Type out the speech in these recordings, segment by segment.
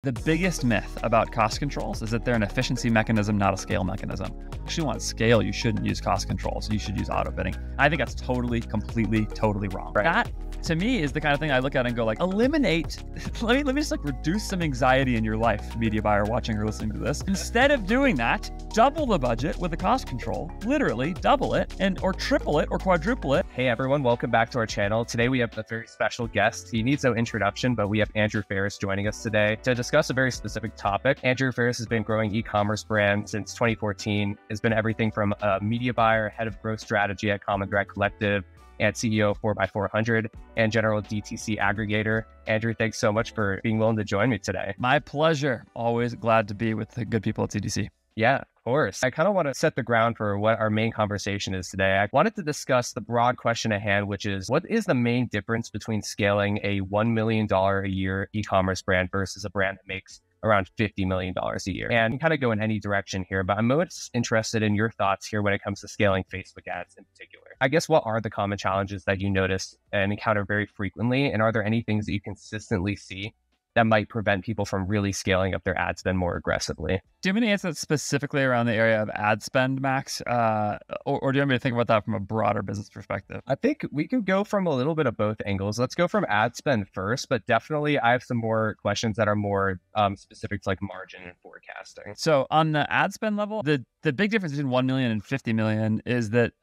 The biggest myth about cost controls is that they're an efficiency mechanism, not a scale mechanism. If you actually want scale, you shouldn't use cost controls. You should use auto bidding. I think that's totally, completely, totally wrong. Right. That, to me, is the kind of thing I look at and go like, eliminate, let me just like reduce some anxiety in your life, media buyer watching or listening to this. Instead of doing that, double the budget with a cost control, literally double it or triple it or quadruple it. Hey everyone, welcome back to our channel. Today we have a very special guest. He needs no introduction, but we have Andrew Ferris joining us today to discuss a very specific topic. Andrew Ferris has been growing e-commerce brand since 2014, has been everything from a media buyer, head of growth strategy at Common Thread Collective, and CEO of 4x400 and general DTC aggregator. Andrew, thanks so much for being willing to join me today. My pleasure. Always glad to be with the good people at CDC. Yeah, of course. I kind of want to set the ground for what our main conversation is today. I wanted to discuss the broad question at hand, which is what is the main difference between scaling a $1 million a year e-commerce brand versus a brand that makes around $50 million a year? And kind of go in any direction here, but I'm most interested in your thoughts here when it comes to scaling Facebook ads in particular. I guess, what are the common challenges that you notice and encounter very frequently? And are there any things that you consistently see that might prevent people from really scaling up their ad spend more aggressively? Do you have any answer specifically around the area of ad spend, Max? Or do you want me to think about that from a broader business perspective? I think we could go from a little bit of both angles. Let's go from ad spend first, but definitely I have some more questions that are more specific to like margin and forecasting. So on the ad spend level, the big difference between 1 million and 50 million is that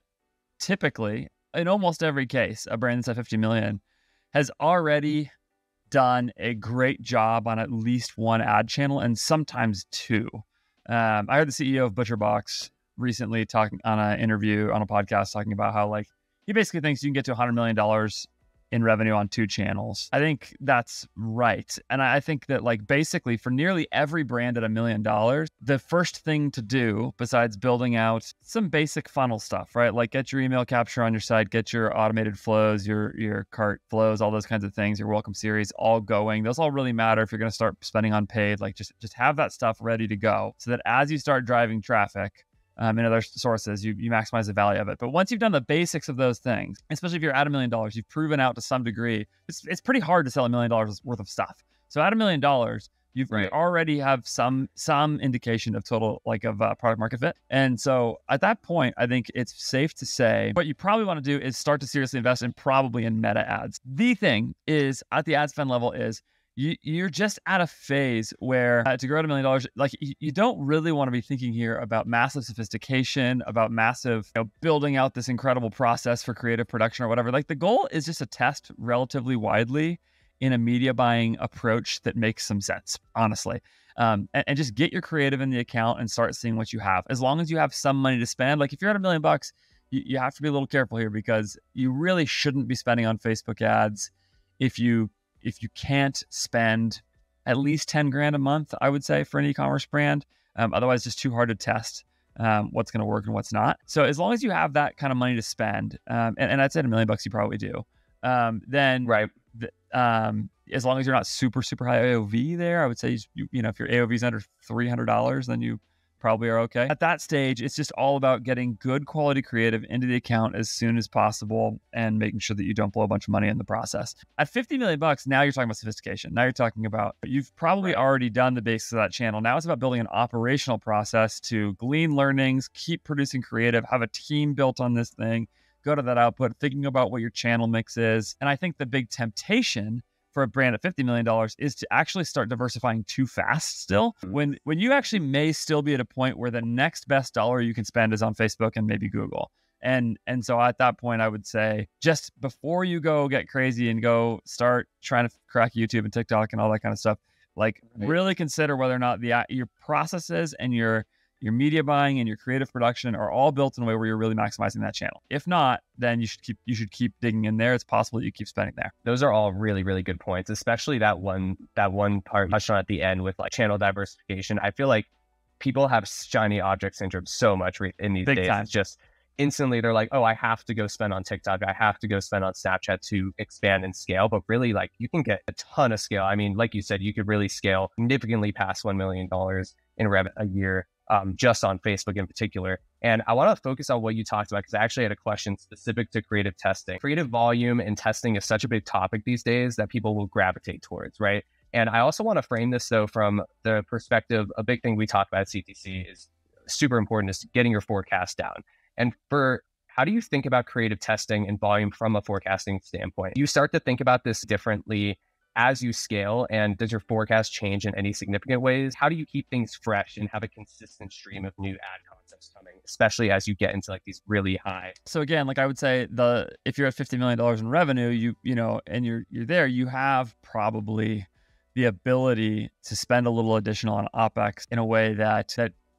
typically, in almost every case, a brand that's at 50 million has already done a great job on at least one ad channel and sometimes two. I heard the CEO of ButcherBox recently talking on an interview on a podcast talking about how like he basically thinks you can get to $100 million in revenue on two channels. I think that's right. And I think that like basically for nearly every brand at $1 million, the first thing to do besides building out some basic funnel stuff, right? Like get your email capture on your site, get your automated flows, your cart flows, all those kinds of things, your welcome series all going. Those all really matter if you're going to start spending on paid. Like just have that stuff ready to go so that as you start driving traffic in other sources, you maximize the value of it. But once you've done the basics of those things, especially if you're at $1 million, you've proven out to some degree, it's pretty hard to sell $1 million worth of stuff. So at $1 million, you already have some indication of total product market fit. And so at that point, I think it's safe to say what you probably want to do is start to seriously invest in probably in meta ads. The thing is at the ad spend level is you're just at a phase where to grow to $1 million, like you don't really want to be thinking here about massive sophistication, about massive, building out this incredible process for creative production or whatever. Like the goal is just to test relatively widely in a media buying approach that makes some sense, honestly. And just get your creative in the account and start seeing what you have. As long as you have some money to spend, like if you're at $1 million, you have to be a little careful here because you really shouldn't be spending on Facebook ads if you can't spend at least 10 grand a month, I would say, for an e-commerce brand. Otherwise, it's just too hard to test what's going to work and what's not. So as long as you have that kind of money to spend, and I'd say $1 million you probably do, then right. As long as you're not super, super high AOV there, I would say, if your AOV is under $300, then you probably are okay. At that stage, it's just all about getting good quality creative into the account as soon as possible and making sure that you don't blow a bunch of money in the process. At $50 million, now you're talking about sophistication. Now you're talking about, you've probably already done the basics of that channel. Now it's about building an operational process to glean learnings, keep producing creative, have a team built on this thing, go to that output, thinking about what your channel mix is. And I think the big temptation for a brand at $50 million is to actually start diversifying too fast still, when you actually may still be at a point where the next best dollar you can spend is on Facebook and maybe Google. And so at that point, I would say just before you go get crazy and go start trying to crack YouTube and TikTok and all that kind of stuff, really consider whether or not your processes and your media buying and your creative production are all built in a way where you're really maximizing that channel. If not, then you should keep digging in there. It's possible that you keep spending there. Those are all really, really good points, especially that one part touched on at the end with like channel diversification. I feel like people have shiny object syndrome so much in these days. It's just instantly they're like, oh, I have to go spend on TikTok. I have to go spend on Snapchat to expand and scale. But really, like, you can get a ton of scale. I mean, like you said, you could really scale significantly past $1 million in rev a year. Just on Facebook in particular. And I want to focus on what you talked about because I actually had a question specific to creative testing. Creative volume and testing is such a big topic these days that people will gravitate towards, right? And I also want to frame this though from the perspective, a big thing we talk about at CTC is super important is getting your forecast down. And how do you think about creative testing and volume from a forecasting standpoint? You start to think about this differently as you scale, and does your forecast change in any significant ways? How do you keep things fresh and have a consistent stream of new ad concepts coming, especially as you get into like these really high? So again, like I would say, if you're at $50 million in revenue, you know, and you're there, you have probably the ability to spend a little additional on OpEx in a way that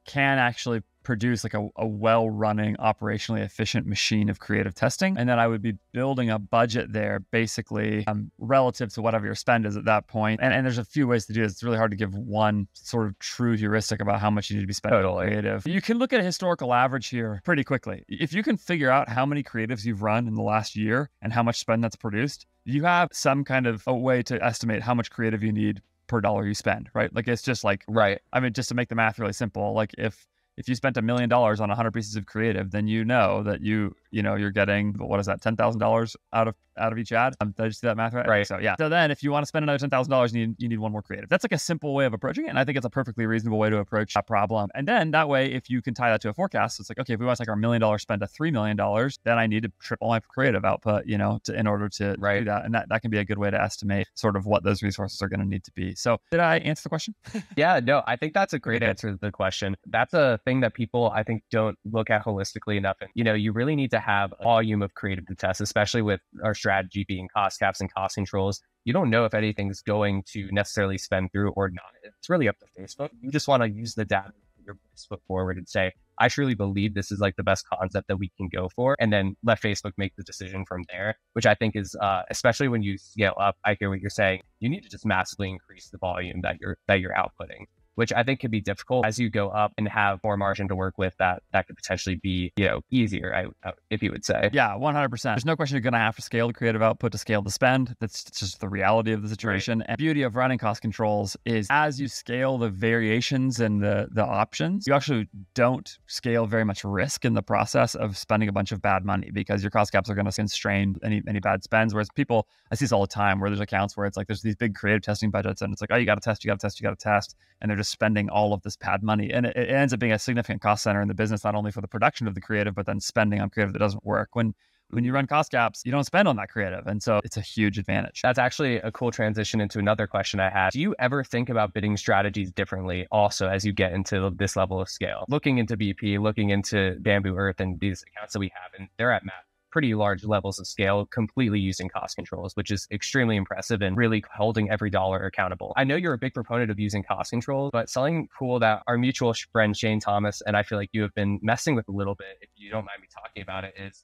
can actually produce like a well-running, operationally efficient machine of creative testing. And then I would be building a budget there basically relative to whatever your spend is at that point. And there's a few ways to do this. It's really hard to give one sort of true heuristic about how much you need to be spending on creative. You can look at a historical average here pretty quickly. If you can figure out how many creatives you've run in the last year and how much spend that's produced, you have some kind of a way to estimate how much creative you need per dollar you spend, right? Like it's just like, right. I mean, just to make the math really simple, like if you spent $1 million on 100 pieces of creative, then you know that you're getting, what is that, $10,000 out of each ad? Did I just do that math right? Right. So yeah. So then if you want to spend another $10,000, you need one more creative. That's like a simple way of approaching it. And I think it's a perfectly reasonable way to approach that problem. And then that way, if you can tie that to a forecast, it's like, okay, if we want to take our $1 million spend to $3 million, then I need to triple my creative output, in order to do that. And that can be a good way to estimate sort of what those resources are going to need to be. So did I answer the question? Yeah, no, I think that's a great answer to the question. That's a thing that people, I think, don't look at holistically enough. And, you really need to have a volume of creative to test, especially with our strategy being cost caps and cost controls. You don't know if anything's going to necessarily spend through or not. It's really up to Facebook. You just want to use the data, put your best foot forward and say, I truly believe this is like the best concept that we can go for, and then let Facebook make the decision from there, which I think is, especially when you scale up, I hear what you're saying. You need to just massively increase the volume that you're outputting, which I think could be difficult as you go up and have more margin to work with. That could potentially be, easier, if you would say. Yeah, 100%. There's no question you're going to have to scale the creative output to scale the spend. That's just the reality of the situation. Right. And the beauty of running cost controls is as you scale the variations and the options, you actually don't scale very much risk in the process of spending a bunch of bad money, because your cost caps are going to constrain any bad spends. Whereas people, I see this all the time where there's accounts where it's like there's these big creative testing budgets and it's like, oh, you got to test. And they're just spending all of this bad money. And it ends up being a significant cost center in the business, not only for the production of the creative, but then spending on creative that doesn't work. When you run cost caps, you don't spend on that creative. And so it's a huge advantage. That's actually a cool transition into another question I had. Do you ever think about bidding strategies differently also as you get into this level of scale? Looking into BP, looking into Bamboo Earth and these accounts that we have, and they're at pretty large levels of scale, completely using cost controls, which is extremely impressive and really holding every dollar accountable. I know you're a big proponent of using cost controls, but something cool that our mutual friend Shane Thomas and I feel like you have been messing with a little bit, if you don't mind me talking about it, is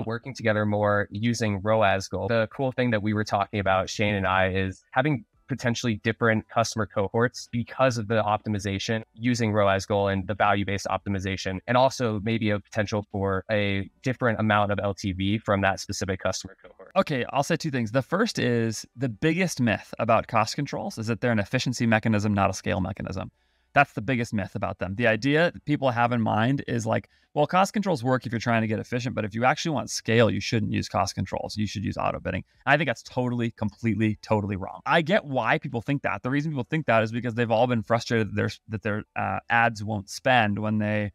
working together more using ROAS goal. The cool thing that we were talking about, Shane and I, is having potentially different customer cohorts because of the optimization using ROAS goal and the value-based optimization, and also maybe a potential for a different amount of LTV from that specific customer cohort. Okay, I'll say two things. The first is the biggest myth about cost controls is that they're an efficiency mechanism, not a scale mechanism. That's the biggest myth about them. The idea that people have in mind is like, well, cost controls work if you're trying to get efficient, but if you actually want scale, you shouldn't use cost controls. You should use auto bidding. I think that's totally, completely, totally wrong. I get why people think that. The reason people think that is because they've all been frustrated that their ads won't spend when they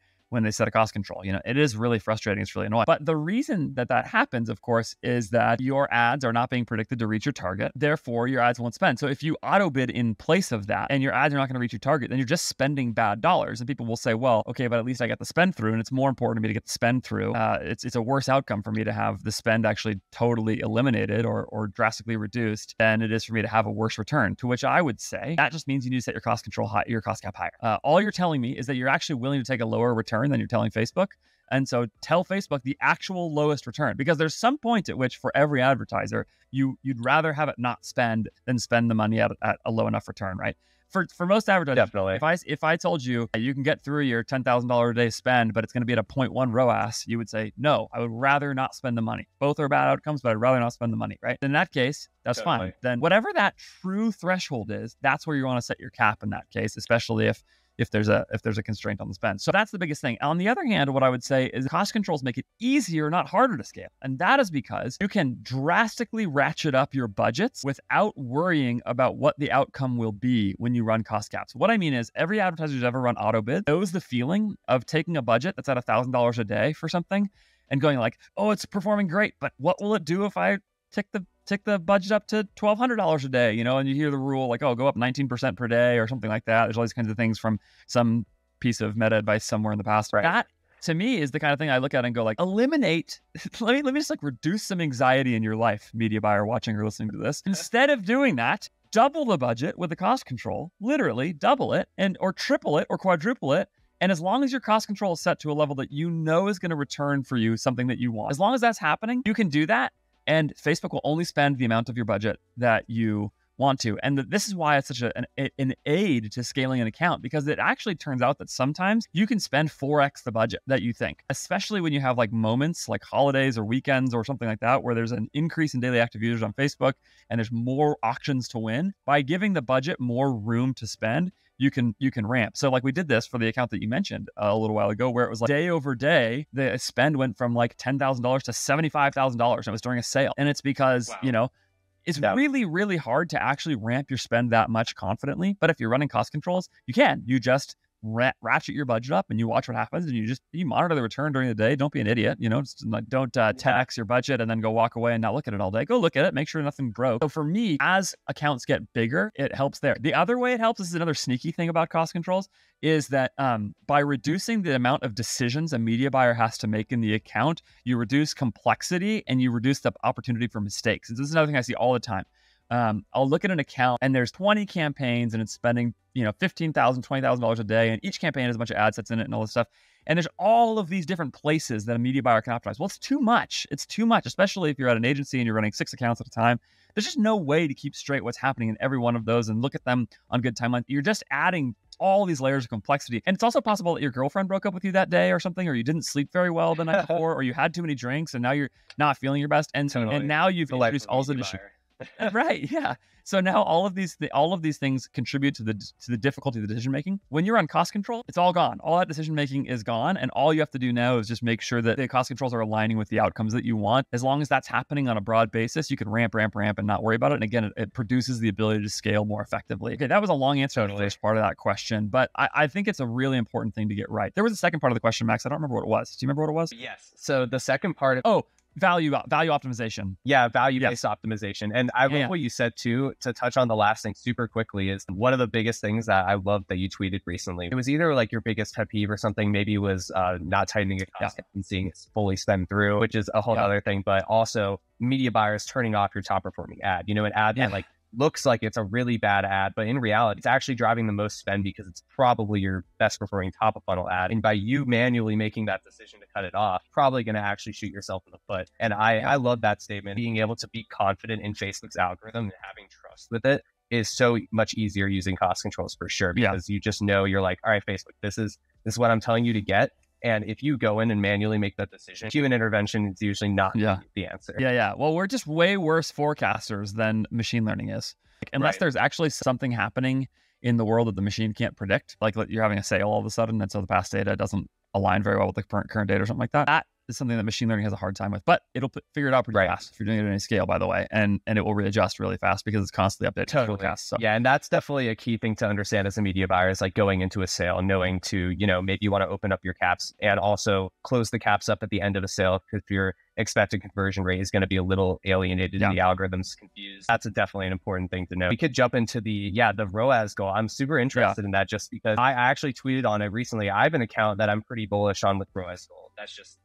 set a cost control. It is really frustrating. It's really annoying. But the reason that happens, of course, is that your ads are not being predicted to reach your target. Therefore, your ads won't spend. So if you auto bid in place of that and your ads are not going to reach your target, then you're just spending bad dollars. And people will say, well, okay, but at least I get the spend through. And it's more important to me to get the spend through. It's a worse outcome for me to have the spend actually totally eliminated or drastically reduced than it is for me to have a worse return. To which I would say that just means you need to set your cost control high, your cost cap higher. All you're telling me is that you're actually willing to take a lower return than you're telling Facebook. And so tell Facebook the actual lowest return, because there's some point at which for every advertiser, you'd rather have it not spend than spend the money at a low enough return, right? For most advertisers, definitely. If I told you you can get through your $10,000 a day spend, but it's going to be at a 0.1 ROAS, you would say, no, I would rather not spend the money. Both are bad outcomes, but I'd rather not spend the money, right? In that case, that's fine. Then whatever that true threshold is, that's where you want to set your cap in that case, especially if if there's a constraint on the spend. So that's the biggest thing. On the other hand, what I would say is cost controls make it easier, not harder to scale. And that is because you can drastically ratchet up your budgets without worrying about what the outcome will be when you run cost caps. What I mean is every advertiser who's ever run auto bid knows the feeling of taking a budget that's at $1,000 a day for something and going like, oh, it's performing great, but what will it do if I tick the budget up to $1,200 a day, and you hear the rule like, oh, go up 19% per day or something like that. There's all these kinds of things from some piece of meta advice somewhere in the past. Right. That to me is the kind of thing I look at and go like, eliminate, let me just like reduce some anxiety in your life, media buyer watching or listening to this. Instead of doing that, double the budget with the cost control, literally double it or triple it or quadruple it. And as long as your cost control is set to a level that you know is going to return for you something that you want, as long as that's happening, you can do that. And Facebook will only spend the amount of your budget that you want to. And this is why it's such an aid to scaling an account, because it actually turns out that sometimes you can spend 4x the budget that you think, especially when you have like moments like holidays or weekends or something like that, where there's an increase in daily active users on Facebook and there's more auctions to win. By giving the budget more room to spend, you can ramp. So like we did this for the account that you mentioned a little while ago, where it was like day over day, the spend went from like $10,000 to $75,000. And it was during a sale. And it's because, it's really, really hard to actually ramp your spend that much confidently. But if you're running cost controls, you can. You just ratchet your budget up and you watch what happens and you monitor the return during the day. Don't be an idiot. Just like, don't 10x your budget and then go walk away and not look at it all day. Go look at it, make sure nothing broke. So for me, as accounts get bigger, it helps there. The other way it helps, this is another sneaky thing about cost controls, is that by reducing the amount of decisions a media buyer has to make in the account, you reduce complexity and you reduce the opportunity for mistakes. And this is another thing I see all the time. I'll look at an account and there's 20 campaigns and it's spending, $15,000, $20,000 a day. And each campaign has a bunch of ad sets in it and all this stuff. And there's all of these different places that a media buyer can optimize. Well, it's too much. It's too much, especially if you're at an agency and you're running 6 accounts at a time. There's just no way to keep straight what's happening in every one of those and look at them on good timeline. You're just adding all these layers of complexity. And it's also possible that your girlfriend broke up with you that day or something, or you didn't sleep very well the night before, or you had too many drinks and now you're not feeling your best. And now you've introduced all the issues. Right. Yeah. So now all of these things contribute to the difficulty of the decision making. When you're on cost control, it's all gone. All that decision making is gone, and all you have to do now is just make sure that the cost controls are aligning with the outcomes that you want. As long as that's happening on a broad basis, you can ramp, and not worry about it. And again, it produces the ability to scale more effectively. Okay, that was a long answer to the first part of that question, but I think it's a really important thing to get right. There was a second part of the question, Max. I don't remember what it was. Do you remember what it was? Yes. So the second part of value optimization. Yeah, value-based optimization. And I love what you said too, to touch on the last thing super quickly, is one of the biggest things that I love that you tweeted recently. It was either like your biggest pet peeve or something, maybe it was not tightening a cost cap and seeing it fully spend through, which is a whole other thing, but also media buyers turning off your top performing ad. An ad that like looks like it's a really bad ad, but in reality, it's actually driving the most spend because it's probably your best performing top of funnel ad. And by you manually making that decision to cut it off, probably going to actually shoot yourself in the foot. And I love that statement. Being able to be confident in Facebook's algorithm and having trust with it is so much easier using cost controls for sure, because you just know you're like, all right, Facebook, this is what I'm telling you to get. And if you go in and manually make that decision, human intervention is usually not the answer. Yeah. Well, we're just way worse forecasters than machine learning is. Unless there's actually something happening in the world that the machine can't predict, like you're having a sale all of a sudden, and so the past data doesn't align very well with the current data or something like that. That is something that machine learning has a hard time with, but it'll figure it out pretty fast if you're doing it at any scale, by the way, and it will readjust really fast because it's constantly updating forecasts. So. Yeah, and that's definitely a key thing to understand as a media buyer, is like going into a sale, knowing to, maybe you want to open up your caps and also close the caps up at the end of a sale, because your expected conversion rate is going to be a little alienated and the algorithm's confused. That's definitely an important thing to know. We could jump into the ROAS goal. I'm super interested in that, just because I actually tweeted on it recently. I have an account that I'm pretty bullish on with ROAS goal.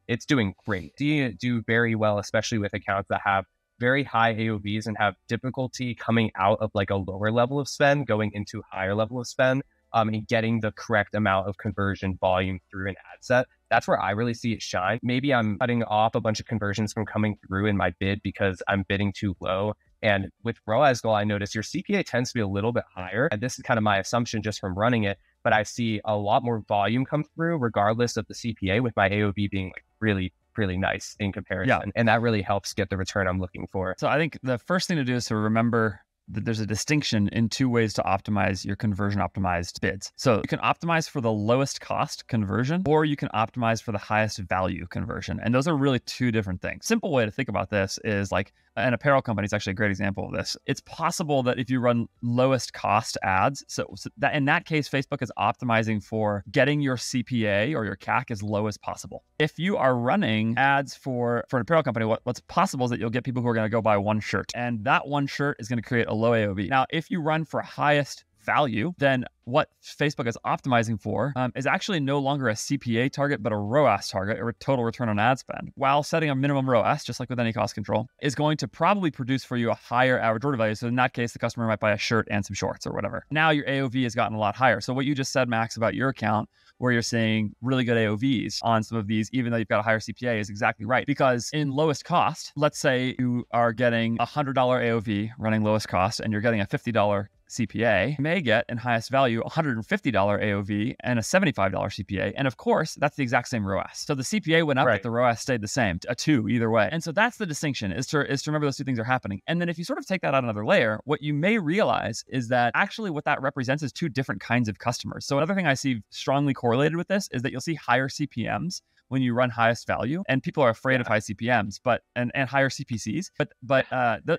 It's doing great. Do very well, especially with accounts that have very high AOVs and have difficulty coming out of like a lower level of spend, going into higher level of spend. And getting the correct amount of conversion volume through an ad set. That's where I really see it shine. Maybe I'm cutting off a bunch of conversions from coming through in my bid because I'm bidding too low. And with ROAS goal, I notice your CPA tends to be a little bit higher. And this is kind of my assumption just from running it, but I see a lot more volume come through regardless of the CPA, with my AOV being like really, really nice in comparison. And that really helps get the return I'm looking for. So I think the first thing to do is to remember that there's a distinction in two ways to optimize your conversion optimized bids. So you can optimize for the lowest cost conversion, or you can optimize for the highest value conversion. And those are really two different things. Simple way to think about this is like an apparel company is actually a great example of this. It's possible that if you run lowest cost ads, so that in that case, Facebook is optimizing for getting your CPA or your CAC as low as possible. If you are running ads for an apparel company, what's possible is that you'll get people who are going to go buy one shirt, and that one shirt is going to create a low AOV. Now, if you run for highest value, then what Facebook is optimizing for is actually no longer a CPA target, but a ROAS target, or a total return on ad spend, while setting a minimum ROAS, just like with any cost control, is going to probably produce for you a higher average order value. So in that case, the customer might buy a shirt and some shorts or whatever. Now your AOV has gotten a lot higher. So what you just said, Max, about your account, where you're seeing really good AOVs on some of these, even though you've got a higher CPA, is exactly right. Because in lowest cost, let's say you are getting a $100 AOV running lowest cost, and you're getting a $50 CPA, you may get in highest value a $150 AOV and a $75 CPA. And of course, that's the exact same ROAS. So the CPA went up, but the ROAS stayed the same, a 2 either way. And so that's the distinction, is to remember those two things are happening. And then if you sort of take that out another layer, what you may realize is that actually what that represents is two different kinds of customers. So another thing I see strongly correlated with this is that you'll see higher CPMs when you run highest value, and people are afraid of high CPMs, and higher CPCs. But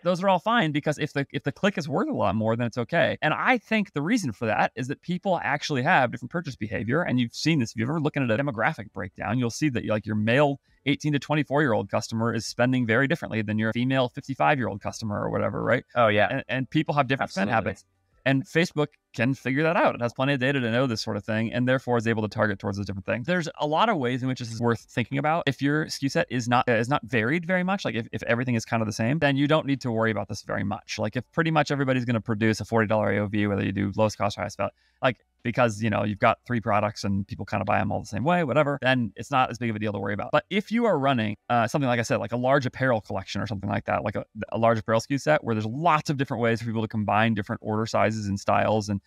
those are all fine, because if the click is worth a lot more, then it's okay. And I think the reason for that is that people actually have different purchase behavior, and you've seen this. If you've ever looking at a demographic breakdown, you'll see that like your male 18 to 24-year-old customer is spending very differently than your female 55-year-old customer or whatever, right? Oh yeah. And people have different spend habits. And Facebook can figure that out. It has plenty of data to know this sort of thing, and therefore is able to target towards those different things. There's a lot of ways in which this is worth thinking about. If your SKU set is not varied very much, like if everything is kind of the same, then you don't need to worry about this very much. Like if pretty much everybody's going to produce a $40 AOV, whether you do lowest cost or highest value, like because you've got 3 products and people kind of buy them all the same way, whatever, then it's not as big of a deal to worry about. But if you are running something, like I said, like a large apparel collection or something like that, like a large apparel SKU set where there's lots of different ways for people to combine different order sizes and styles, and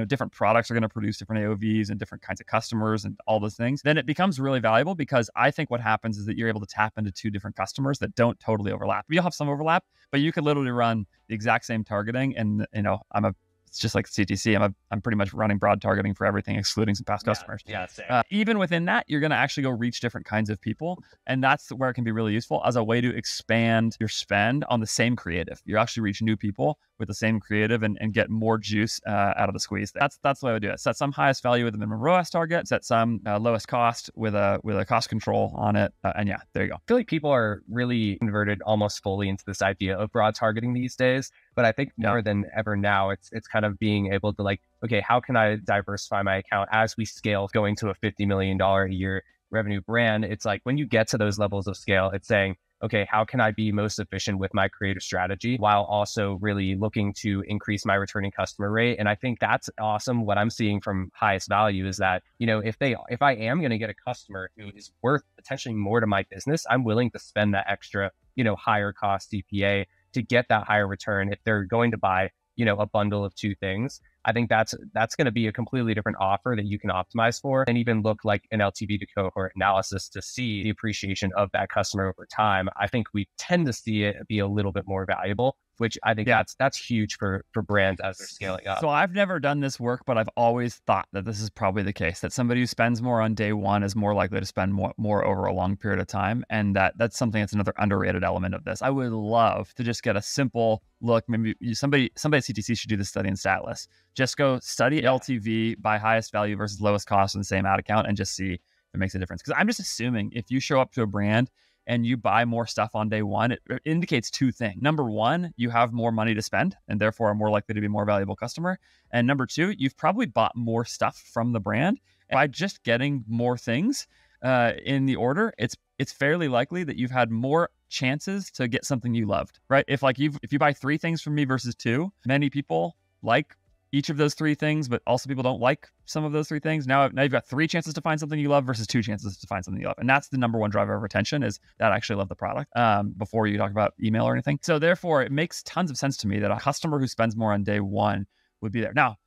different products are going to produce different AOVs and different kinds of customers and all those things, then it becomes really valuable, because I think what happens is that you're able to tap into 2 different customers that don't totally overlap. You'll have some overlap, but you could literally run the exact same targeting. And it's just like CTC. I'm pretty much running broad targeting for everything, excluding some past customers. Yeah, same. Even within that, you're going to actually go reach different kinds of people. And that's where it can be really useful as a way to expand your spend on the same creative. You actually reach new people with the same creative and get more juice out of the squeeze. That's the way I would do it. Set some highest value with a minimum ROAS target, set some lowest cost with a cost control on it. And yeah, there you go. I feel like people are really converted almost fully into this idea of broad targeting these days. But I think more than ever now, it's kind of being able to like, okay, how can I diversify my account as we scale going to a $50 million a year revenue brand? It's like when you get to those levels of scale, it's saying, okay, how can I be most efficient with my creative strategy while also really looking to increase my returning customer rate? And I think that's awesome. What I'm seeing from highest value is that, if I am going to get a customer who is worth potentially more to my business, I'm willing to spend that extra, higher cost CPA to get that higher return if they're going to buy, a bundle of 2 things. I think that's going to be a completely different offer that you can optimize for, and even look like an LTV to cohort analysis to see the appreciation of that customer over time. I think we tend to see it be a little bit more valuable, which I think that's huge for brands as they're scaling up. So I've never done this work, but I've always thought that this is probably the case, that somebody who spends more on day one is more likely to spend more over a long period of time. And that's something that's another underrated element of this. I would love to just get a simple look. Maybe somebody at CTC should do this study in Statless. Just go study LTV by highest value versus lowest cost in the same ad account and just see if it makes a difference. Because I'm just assuming if you show up to a brand and you buy more stuff on day one, it indicates 2 things. Number 1, you have more money to spend and therefore are more likely to be a more valuable customer. And number 2, you've probably bought more stuff from the brand. And by just getting more things in the order, it's fairly likely that you've had more chances to get something you loved, right? If you buy 3 things from me versus 2, many people like each of those 3 things, but also people don't like some of those 3 things. Now you've got 3 chances to find something you love versus 2 chances to find something you love. And that's the number 1 driver of retention, is that I actually love the product before you talk about email or anything. So therefore, it makes tons of sense to me that a customer who spends more on day one would be there. Now,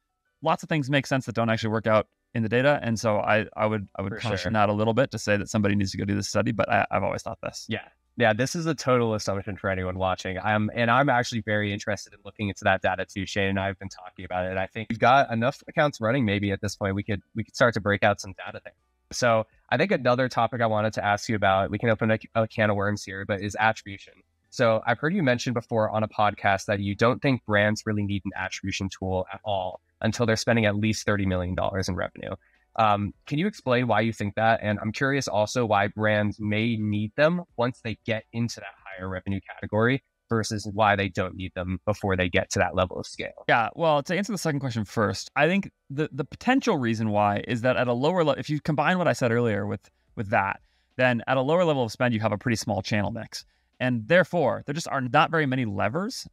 lots of things make sense that don't actually work out in the data. And so I would caution that a little bit to say that somebody needs to go do this study, but I've always thought this. Yeah. Yeah, this is a total assumption for anyone watching. I'm actually very interested in looking into that data too. Shane and I have been talking about it. I think we've got enough accounts running. Maybe at this point we could start to break out some data there. So I think another topic I wanted to ask you about, we can open a can of worms here, but is attribution. So I've heard you mention before on a podcast that you don't think brands really need an attribution tool at all until they're spending at least $30 million in revenue. Can you explain why you think that? And I'm curious also why brands may need them once they get into that higher revenue category versus why they don't need them before they get to that level of scale. Yeah, well, to answer the second question first, I think the potential reason why is that at a lower level, if you combine what I said earlier with that, then at a lower level of spend, you have a pretty small channel mix. And therefore, there just are not very many levers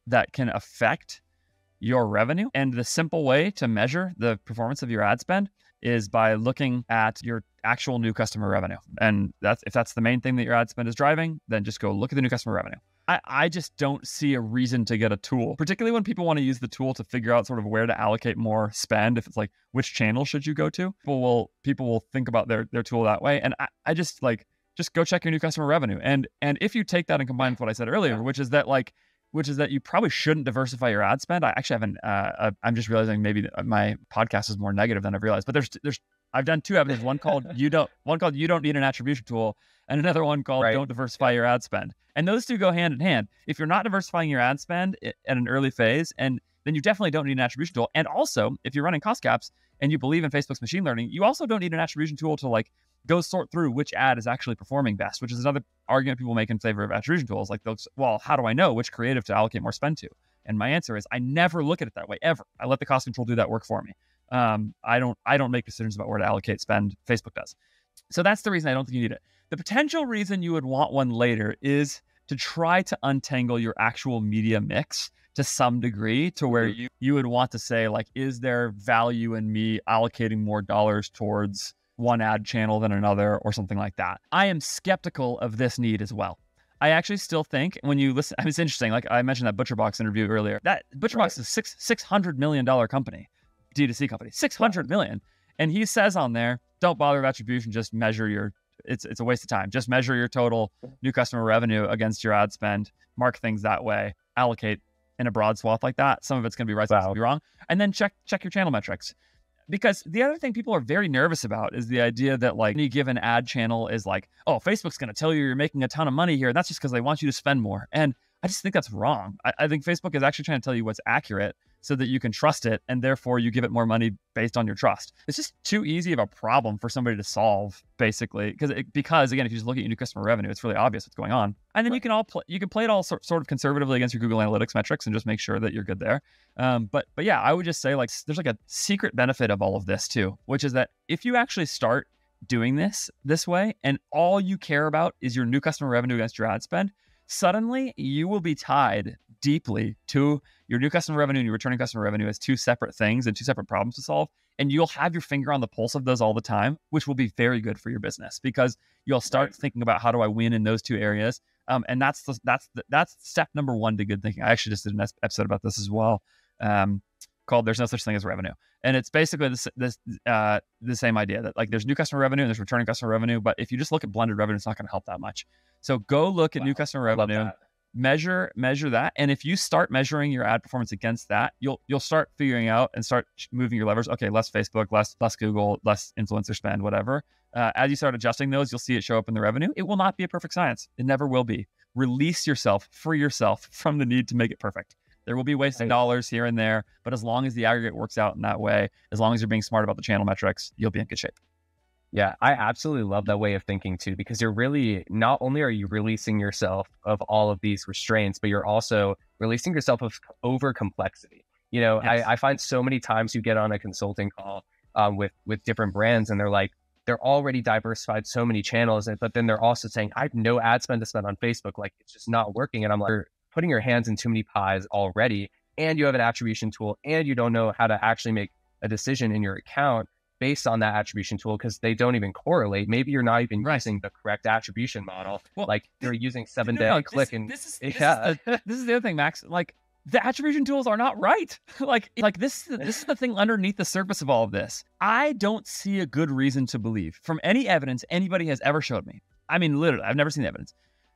that can affect your revenue. And the simple way to measure the performance of your ad spend is by looking at your actual new customer revenue. And if that's the main thing that your ad spend is driving, then just go look at the new customer revenue. I just don't see a reason to get a tool, particularly when people want to use the tool to figure out sort of where to allocate more spend. If it's like, which channel should you go to? People will think about their tool that way. And I just go check your new customer revenue. And if you take that and combine with what I said earlier, which is that you probably shouldn't diversify your ad spend. I actually haven't. I'm just realizing maybe my podcast is more negative than I've realized. But I've done two episodes. One called you don't need an attribution tool, and another one called Don't diversify your ad spend. And those two go hand in hand. If you're not diversifying your ad spend at an early phase, and then you definitely don't need an attribution tool. And also, if you're running cost caps and you believe in Facebook's machine learning, you also don't need an attribution tool to go sort through which ad is actually performing best, which is another argument people make in favor of attribution tools. Well, how do I know which creative to allocate more spend to? And my answer is I never look at it that way, ever. I let the cost control do that work for me. I don't make decisions about where to allocate spend. Facebook does. So that's the reason I don't think you need it. The potential reason you would want one later is to try to untangle your actual media mix to some degree to where you would want to say, is there value in me allocating more dollars towards one ad channel than another or something like that? I am skeptical of this need as well. I actually still think when you listen, it's interesting. Like I mentioned that ButcherBox interview earlier, that ButcherBox is $600 million company, D2C company, $600 million. And he says on there, don't bother with attribution, just measure it's a waste of time. Just measure your total new customer revenue against your ad spend, mark things that way, allocate in a broad swath like that. Some of it's going to be right, some of it's going to be wrong. And then check your channel metrics. Because the other thing people are very nervous about is the idea that any given ad channel is Facebook's going to tell you're making a ton of money here. And that's just because they want you to spend more. And I just think that's wrong. I think Facebook is actually trying to tell you what's accurate so that you can trust it. And therefore you give it more money based on your trust. It's just too easy of a problem for somebody to solve, basically. Because again, if you just look at your new customer revenue, it's really obvious what's going on. And then you can play it all sort of conservatively against your Google Analytics metrics and just make sure that you're good there. But yeah, I would just say there's a secret benefit of all of this too, which is that if you actually start doing this way and all you care about is your new customer revenue against your ad spend, suddenly you will be tied deeply to your new customer revenue and your returning customer revenue as two separate things and two separate problems to solve. And you'll have your finger on the pulse of those all the time, which will be very good for your business because you'll start thinking about how do I win in those two areas. And that's step number one to good thinking. I actually just did an episode about this as well, called "There's No Such Thing as Revenue," and it's basically the same idea that there's new customer revenue and there's returning customer revenue. But if you just look at blended revenue, it's not going to help that much. So go look at new customer revenue. Measure that, and if you start measuring your ad performance against that, you'll start figuring out and start moving your levers. Okay, less Facebook, less Google, less influencer spend, whatever. As you start adjusting those, you'll see it show up in the revenue. It will not be a perfect science. It never will be. Release yourself, free yourself from the need to make it perfect. There will be wasted dollars here and there, but as long as the aggregate works out in that way, as long as you're being smart about the channel metrics, you'll be in good shape. Yeah, I absolutely love that way of thinking too, because you're really, not only are you releasing yourself of all of these restraints, but you're also releasing yourself of over complexity. Yes. I find so many times you get on a consulting call with different brands and they're already diversified so many channels, but then they're also saying, I have no ad spend to spend on Facebook. It's just not working. And I'm like, you're putting your hands in too many pies already. And you have an attribution tool and you don't know how to actually make a decision in your account based on that attribution tool because they don't even correlate. Maybe you're not even using the correct attribution model. Well, you're using 7-day click. This is the other thing, Max. The attribution tools are not right. This is the thing underneath the surface of all of this. I don't see a good reason to believe from any evidence anybody has ever showed me. I mean, literally, I've never seen the evidence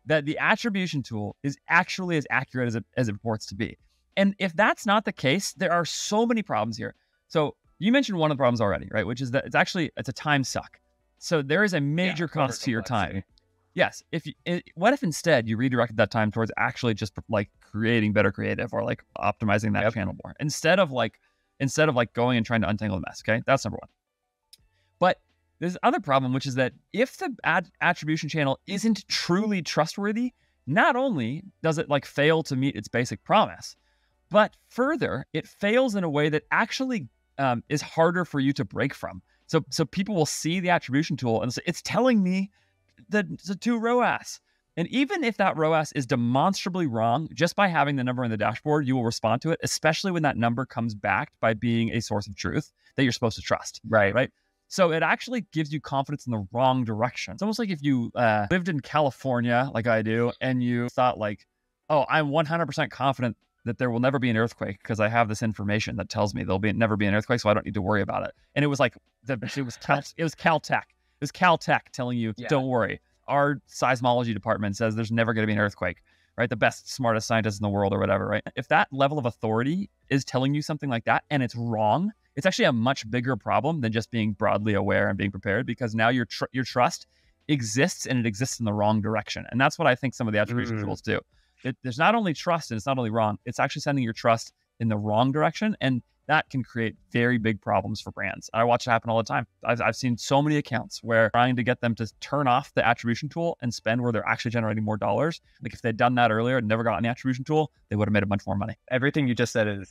that the attribution tool is actually as accurate as it purports to be. And if that's not the case, there are so many problems here. So you mentioned one of the problems already, right? Which is that it's a time suck. So there is a major cost to your time. Yes. What if instead you redirected that time towards actually just like creating better creative or like optimizing that channel more instead of going and trying to untangle the mess. Okay. That's number one. But there's another problem, which is that if the attribution channel isn't truly trustworthy, not only does it like fail to meet its basic promise, but further, it fails in a way that actually is harder for you to break from. So people will see the attribution tool and say, it's telling me that it's a 2 ROAS. And even if that ROAS is demonstrably wrong, just by having the number in the dashboard, you will respond to it, especially when that number comes backed by being a source of truth that you're supposed to trust. Right. So it actually gives you confidence in the wrong direction. It's almost like if you lived in California, like I do, and you thought like, oh, I'm 100% confident that there will never be an earthquake because I have this information that tells me there'll never be an earthquake, so I don't need to worry about it. And it was like, it was Caltech. It was Caltech telling you, don't worry. Our seismology department says there's never going to be an earthquake, right? The best, smartest scientists in the world or whatever, right? If that level of authority is telling you something like that and it's wrong, it's actually a much bigger problem than just being broadly aware and being prepared, because now your trust exists and it exists in the wrong direction. And that's what I think some of the attribution tools do. There's not only trust and it's not only wrong, it's actually sending your trust in the wrong direction. And that can create very big problems for brands. I watch it happen all the time. I've seen so many accounts where trying to get them to turn off the attribution tool and spend where they're actually generating more dollars. Like if they'd done that earlier and never gotten the attribution tool, they would have made a bunch more money. Everything you just said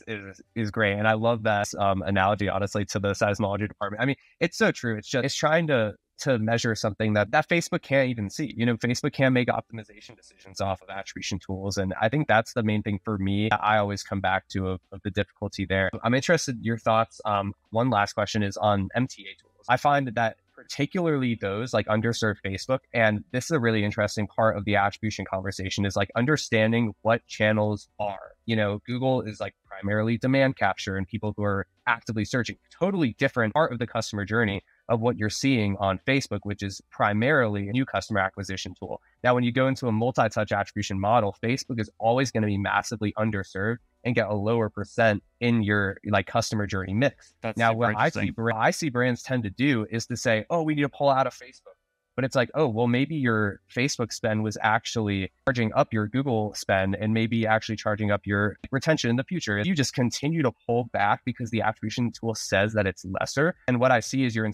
is great. And I love that analogy, honestly, to the seismology department. I mean, it's so true. It's trying to measure something that Facebook can't even see. Facebook can't make optimization decisions off of attribution tools. And I think that's the main thing for me. I always come back to of the difficulty there. I'm interested in your thoughts. One last question is on MTA tools. I find that particularly those like underserved Facebook, and this is a really interesting part of the attribution conversation, is like understanding what channels are. Google is like primarily demand capture and people who are actively searching. Totally different part of the customer journey of what you're seeing on Facebook, which is primarily a new customer acquisition tool. Now, when you go into a multi-touch attribution model, Facebook is always going to be massively underserved and get a lower percent in your like customer journey mix. Now, what I see brands tend to do is to say, oh, we need to pull out of Facebook. But it's like, oh, well, maybe your Facebook spend was actually charging up your Google spend and maybe actually charging up your retention in the future. You just continue to pull back because the attribution tool says that it's lesser. And what I see is your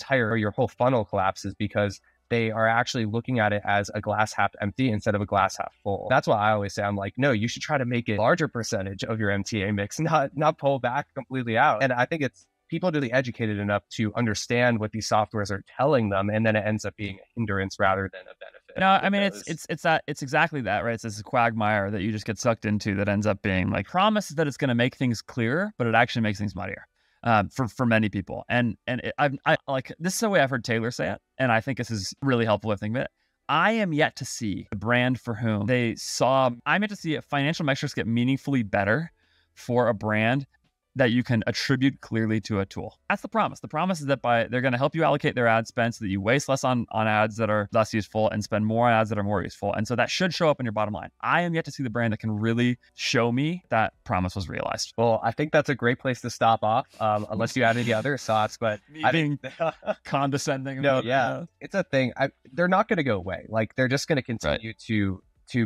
whole funnel collapses because they are actually looking at it as a glass half empty instead of a glass half full. That's why I always say, I'm like, no, you should try to make it a larger percentage of your MTA mix, not pull back completely out. And I think it's people are really educated enough to understand what these softwares are telling them, and then it ends up being a hindrance rather than a benefit. No, I mean it's exactly that, right? It's this quagmire that you just get sucked into that ends up being like promises that it's going to make things clearer, but it actually makes things muddier for many people. And I like this is the way I've heard Taylor say it, and I think this is really helpful with thinking about it. I am yet to see a brand for whom I'm yet to see financial metrics get meaningfully better for a brand that you can attribute clearly to a tool. That's the promise. The promise is that they're going to help you allocate their ad spend so that you waste less on ads that are less useful and spend more on ads that are more useful. And so that should show up in your bottom line. I am yet to see the brand that can really show me that promise was realized. Well, I think that's a great place to stop off, unless you add any other thoughts. But being condescending. No, yeah, it's a thing. They're not going to go away. Like they're just going to continue to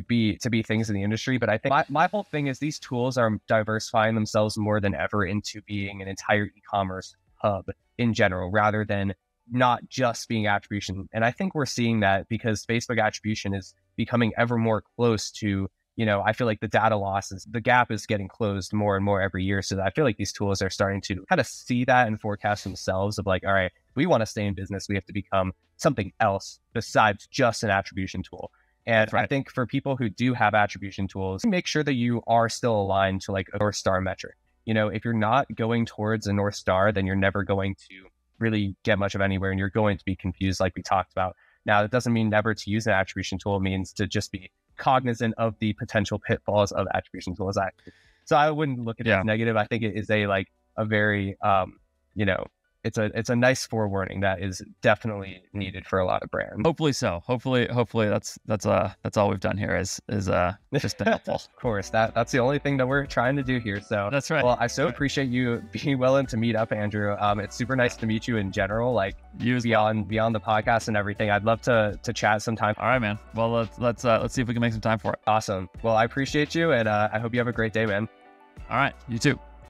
be things in the industry. But I think my whole thing is these tools are diversifying themselves more than ever into being an entire e-commerce hub in general, rather than not just being attribution. And I think we're seeing that because Facebook attribution is becoming ever more close to, I feel like the gap is getting closed more and more every year. So I feel like these tools are starting to kind of see that and forecast themselves of like, all right, we want to stay in business. We have to become something else besides just an attribution tool. And I think for people who do have attribution tools, make sure that you are still aligned to like a North Star metric. If you're not going towards a North Star, then you're never going to really get much of anywhere and you're going to be confused like we talked about. Now, that doesn't mean never to use an attribution tool. It means to just be cognizant of the potential pitfalls of attribution tools. So I wouldn't look at it as negative. I think it is a very, it's a nice forewarning that is definitely needed for a lot of brands. Hopefully so. Hopefully that's all we've done here is just been helpful. Of course, that's the only thing that we're trying to do here. So that's right. Well, I so appreciate you being willing to meet up, Andrew. It's super nice to meet you in general, like you beyond the podcast and everything. I'd love to chat sometime. All right, man. Well, let's see if we can make some time for it. Awesome. Well, I appreciate you, and I hope you have a great day, man. All right, you too.